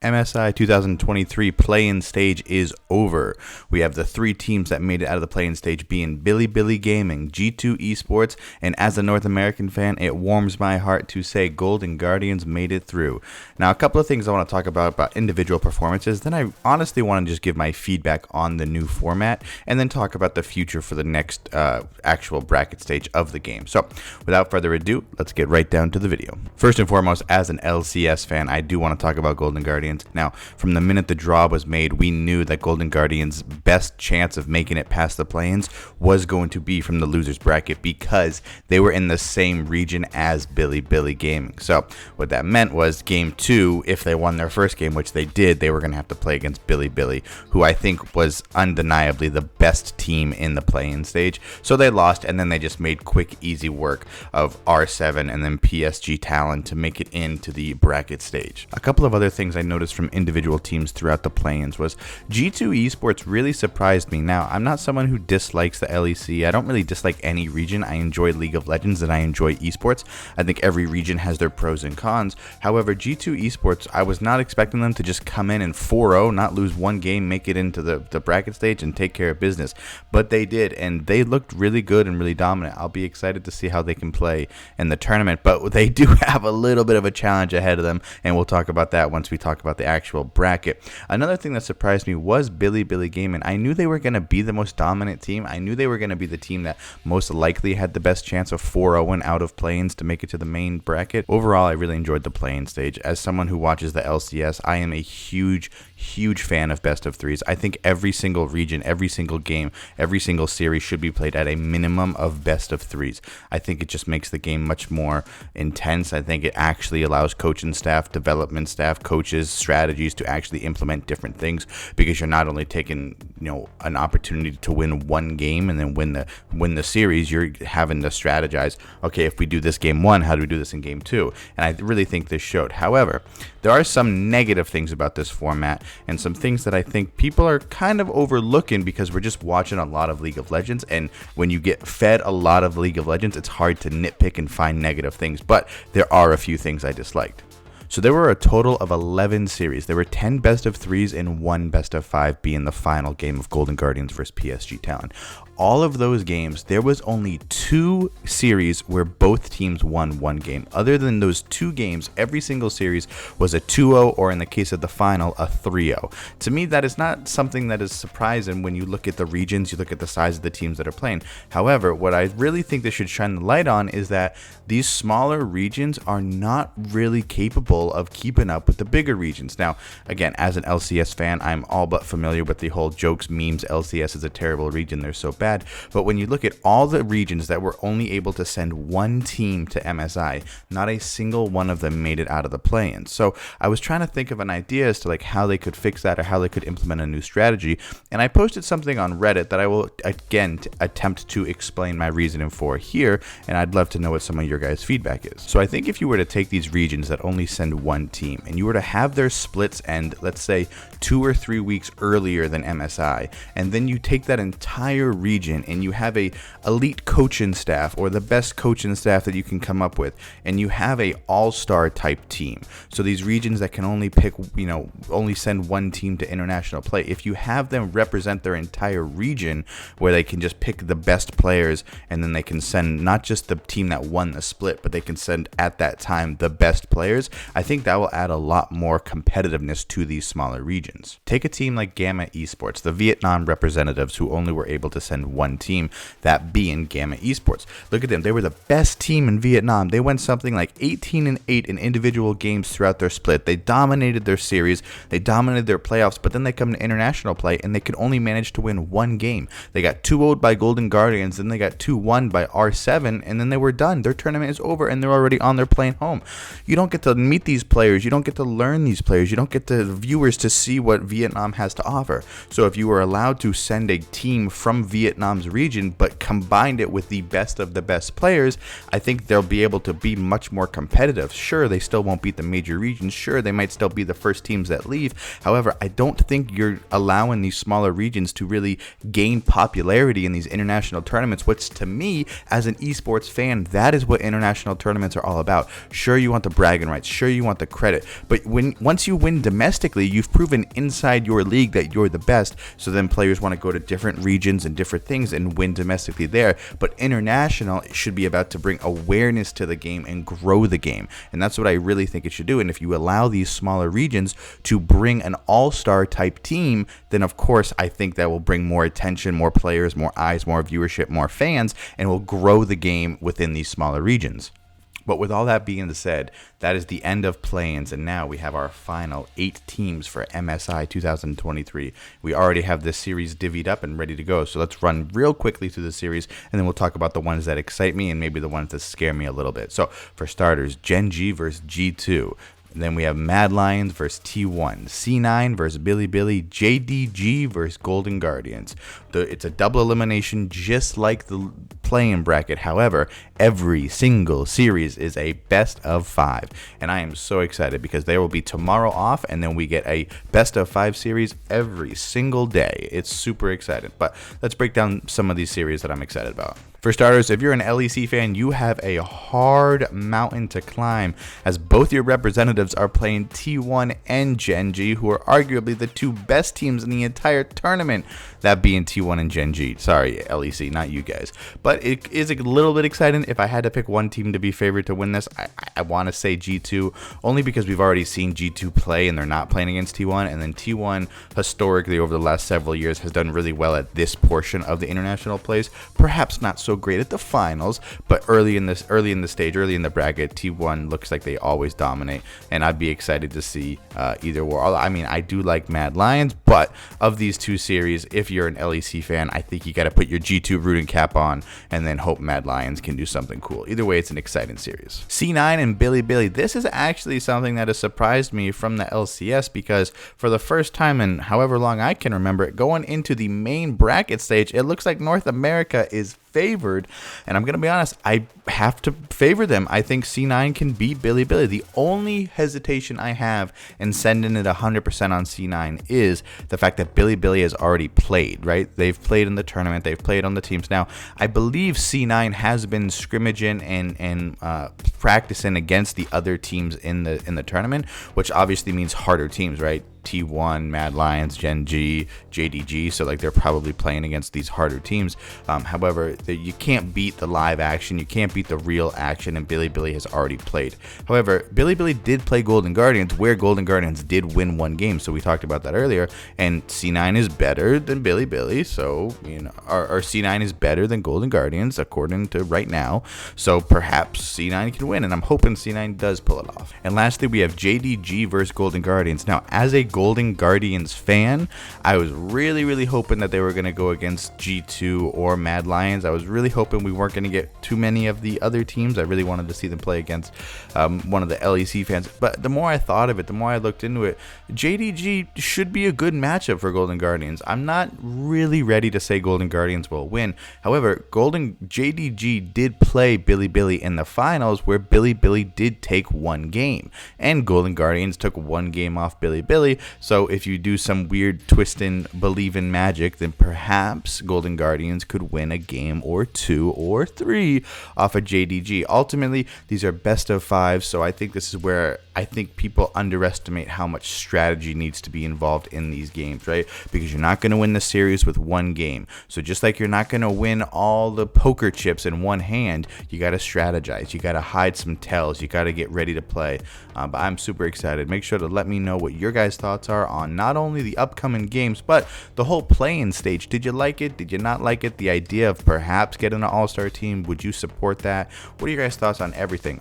MSI 2023 play-in stage is over. We have the three teams that made it out of the play-in stage being Billy Gaming, G2 Esports, and as a North American fan, it warms my heart to say Golden Guardians made it through. Now, a couple of things I want to talk about individual performances, then I honestly want to just give my feedback on the new format, and then talk about the future for the next actual bracket stage of the game. So, without further ado, let's get right down to the video. First and foremost, as an LCS fan, I do want to talk about Golden Guardians. Now, from the minute the draw was made, we knew that Golden Guardians' best chance of making it past the play-ins was going to be from the losers bracket because they were in the same region as Billy Gaming. So what that meant was game 2, if they won their first game, which they did, they were going to have to play against Billy, who I think was undeniably the best team in the play-in stage. So they lost, and then they just made quick, easy work of R7 and then PSG Talon to make it into the bracket stage. A couple of other things I noticed from individual teams throughout the play-ins was G2 Esports really surprised me. Now, I'm not someone who dislikes the LEC. I don't really dislike any region. I enjoy League of Legends and I enjoy esports. I think every region has their pros and cons. However, G2 Esports, I was not expecting them to just come in and 4-0, not lose one game, make it into the bracket stage and take care of business. But they did, and they looked really good and really dominant. I'll be excited to see how they can play in the tournament, but they do have a little bit of a challenge ahead of them, and we'll talk about that once we talk about the actual bracket. Another thing that surprised me was Billy Gaming. I knew they were going to be the most dominant team. I knew they were going to be the team that most likely had the best chance of 4-0 out of play-ins to make it to the main bracket. Overall, I really enjoyed the play-in stage. As someone who watches the LCS, I am a huge fan of best of threes. I think every single region, every single game, every single series should be played at a minimum of best of threes. I think it just makes the game much more intense. I think it actually allows coaching staff, development staff, coaches, strategies to actually implement different things, because you're not only taking an opportunity to win one game and then win the series, you're having to strategize, okay, if we do this game 1, how do we do this in game 2? And I really think this showed. However, there are some negative things about this format and some things that I think people are kind of overlooking because we're just watching a lot of League of Legends, and when you get fed a lot of League of Legends, it's hard to nitpick and find negative things, but there are a few things I disliked. So there were a total of 11 series. There were 10 best of 3s and 1 best of 5 being the final game of Golden Guardians versus PSG Talon. All of those games, there was only 2 series where both teams won one game. Other than those 2 games, every single series was a 2-0, or in the case of the final, a 3-0. To me, that is not something that is surprising when you look at the regions, you look at the size of the teams that are playing. However, what I really think this should shine the light on is that these smaller regions are not really capable of keeping up with the bigger regions. Now, again, as an LCS fan, I'm all but familiar with the whole jokes, memes, LCS is a terrible region, they're so bad. But when you look at all the regions that were only able to send one team to MSI, not a single one of them made it out of the play-in. So I was trying to think of an idea as to like how they could fix that or how they could implement a new strategy. And I posted something on Reddit that I will again attempt to explain my reasoning for here. And I'd love to know what some of your guys' feedback is. So I think if you were to take these regions that only send one team and you were to have their splits end, let's say 2 or 3 weeks earlier than MSI, and then you take that entire region and you have a elite coaching staff or the best coaching staff that you can come up with, and you have a all-star type team. So these regions that can only pick, only send one team to international play, if you have them represent their entire region where they can just pick the best players and then they can send not just the team that won the split, but they can send at that time the best players, I think that will add a lot more competitiveness to these smaller regions. Take a team like Gamma Esports, the Vietnam representatives who only were able to send one team, that being Gamma Esports. Look at them. They were the best team in Vietnam. They went something like 18-8 in individual games throughout their split. They dominated their series. They dominated their playoffs, but then they come to international play and they could only manage to win one game. They got 2-0'd by Golden Guardians, then they got 2-1 by R7, and then they were done. Their tournament is over and they're already on their plane home. You don't get to meet these players. You don't get to learn these players. You don't get the viewers to see what Vietnam has to offer. So if you were allowed to send a team from Vietnam Vietnam's region, but combined it with the best of the best players, I think they'll be able to be much more competitive. Sure, they still won't beat the major regions. Sure, they might still be the first teams that leave. However, I don't think you're allowing these smaller regions to really gain popularity in these international tournaments, which to me, as an esports fan, that is what international tournaments are all about. Sure, you want the bragging rights. Sure, you want the credit. But once you win domestically, you've proven inside your league that you're the best. So then players want to go to different regions and different things and win domestically there. But international should be about to bring awareness to the game and grow the game. And that's what I really think it should do. And if you allow these smaller regions to bring an all-star type team, then of course I think that will bring more attention, more players, more eyes, more viewership, more fans, and will grow the game within these smaller regions. But with all that being said, that is the end of play-ins, and now we have our final 8 teams for MSI 2023. We already have this series divvied up and ready to go, so let's run real quickly through the series, and then we'll talk about the ones that excite me and maybe the ones that scare me a little bit. So for starters, Gen G versus G2. Then we have Mad Lions versus T1, C9 versus Bilibili, JDG versus Golden Guardians. It's a double elimination just like the play-in bracket. However, every single series is a best of 5. And I am so excited because there will be tomorrow off and then we get a best of 5 series every single day. It's super exciting. But let's break down some of these series that I'm excited about. For starters, if you're an LEC fan, you have a hard mountain to climb as both your representatives are playing T1 and Gen G, who are arguably the 2 best teams in the entire tournament, that being T1 and Gen G. Sorry, LEC, not you guys. But it is a little bit exciting. If I had to pick one team to be favored to win this, I want to say G2, only because we've already seen G2 play and they're not playing against T1, and then T1 historically over the last several years has done really well at this portion of the international plays. Perhaps not so great at the finals, but early in the bracket, T1 looks like they always dominate, and I'd be excited to see either or. I mean, I do like Mad Lions, but of these 2 series, if you're an LEC fan, I think you got to put your G2 rooting cap on and then hope Mad Lions can do something cool. Either way, it's an exciting series. C9 and Bilibili. This is actually something that has surprised me from the LCS, because for the first time in however long I can remember, going into the main bracket stage, it looks like North America is favored, and I'm gonna be honest, I have to favor them. I think C9 can beat Bilibili. The only hesitation I have in sending it 100% on C9 is the fact that Bilibili has already played, right? They've played in the tournament, they've played on the teams. Now, I believe C9 has been scrimmaging and practicing against the other teams in the tournament, which obviously means harder teams, right? T1, Mad Lions, Gen G, JDG, so like they're probably playing against these harder teams. However, you can't beat the live action, you can't beat the real action, and Bilibili has already played. However, Bilibili did play Golden Guardians, where Golden Guardians did win 1 game, so we talked about that earlier, and C9 is better than Bilibili, so, you know, or C9 is better than Golden Guardians, according to right now, so perhaps C9 can win, and I'm hoping C9 does pull it off. And lastly, we have JDG versus Golden Guardians. Now, as a Golden Guardians fan, I was really hoping that they were going to go against G2 or Mad Lions. I was really hoping we weren't going to get too many of the other teams. I really wanted to see them play against one of the LEC fans. But the more I thought of it, the more I looked into it, JDG should be a good matchup for Golden Guardians. I'm not really ready to say Golden Guardians will win. However, JDG did play Bilibili in the finals, where Bilibili did take 1 game, and Golden Guardians took 1 game off Bilibili. So if you do some weird twisting, believing magic, then perhaps Golden Guardians could win a game or 2 or 3 off of JDG. Ultimately, these are best of 5, so I think this is where I think people underestimate how much strategy needs to be involved in these games, right? Because you're not going to win the series with 1 game. So just like you're not going to win all the poker chips in one hand, you got to strategize. You got to hide some tells. You got to get ready to play. But I'm super excited. Make sure to let me know what your guys' thoughts are on not only the upcoming games, but the whole play-in stage. Did you like it? Did you not like it? The idea of perhaps getting an all-star team, would you support that? What are your guys' thoughts on everything?